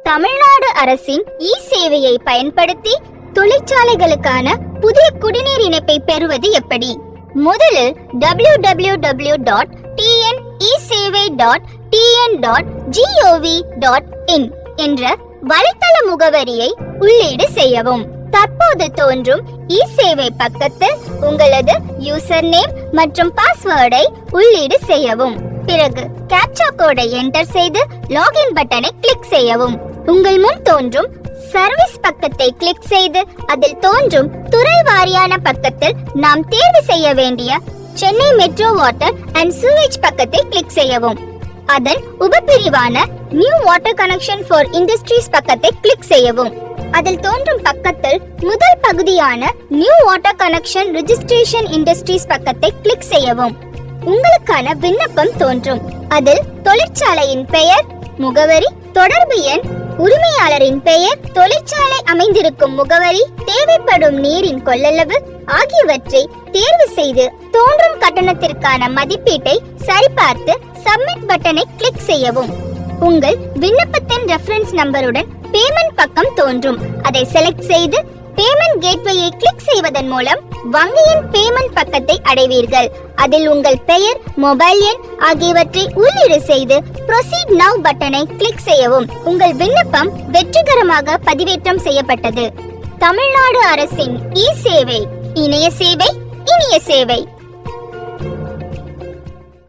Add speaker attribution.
Speaker 1: தமிழ்நாடு அரசின் சேவையை பயன்படுத்தி தொழிற்சாலைகளுக்கான புதிய குடிநீர் இணைப்பை பெறுவது எப்படி? முதலில் www.tenesevai.tn.gov.in என்ற வலைத்தள முகவரியை உள்ளீடு செய்யவும். தற்போது தோன்றும் சேவை பக்கத்தில் உங்களது யூசர் நேம் மற்றும் பாஸ்வேர்டை உள்ளீடு செய்யவும். பிறகு கேப்சா கோடை என்டர் செய்து லாகின் பட்டனை கிளிக் செய்யவும். உங்கள் முன் தோன்றும் சர்வீஸ் பக்கத்தை கிளிக் செய்து அதில் தோன்றும் துறை வாரியான பக்கத்தில் நாம் தேர்வு செய்ய வேண்டிய Chennai metro water and sewage பக்கத்தை கிளிக் செய்யவும். அதன் உபபிரிவான new water connection for industries பக்கத்தை கிளிக் செய்யவும். அதில் தோன்றும் பக்கத்தில் முதல் பகுதியான new water connection registration industries பக்கத்தை கிளிக் செய்யவும். உங்களுக்கான விண்ணப்பம் தோன்றும். அதில் தொழிற்சாலையின் பெயர், முகவரி, தொடர்பு எண், உரிமையாளரின் பெயர், தொழிற்சாலை அமைந்திருக்கும் முகவரி, தேவைப்படும் நீரின் கொள்ளளவு ஆகியவற்றை தேர்வு செய்து தோன்றும் கட்டணத்திற்கான மதிப்பீட்டை சரிபார்த்து சப்மிட் பட்டனை கிளிக் செய்யவும். உங்கள் விண்ணப்பத்தின் ரெஃபரன்ஸ் நம்பருடன் பேமெண்ட் பக்கம் தோன்றும். அதை செலக்ட் செய்து பேமெண்ட் கேட்வேயை கிளிக் செய்வதன் மூலம் வங்கியின் பேமெண்ட் பக்கத்தை அடைவீர்கள். அதில் உங்கள் பெயர், மொபைல் எண் ஆகியவற்றை உள்ளீடு செய்து ப்ரொசீட் நவ் பட்டனை கிளிக் செய்யவும். உங்கள் விண்ணப்பம் வெற்றிகரமாக பதிவேற்றம் செய்யப்பட்டது. தமிழ்நாடு அரசின் சேவை, இணைய சேவை, இனிய சேவை.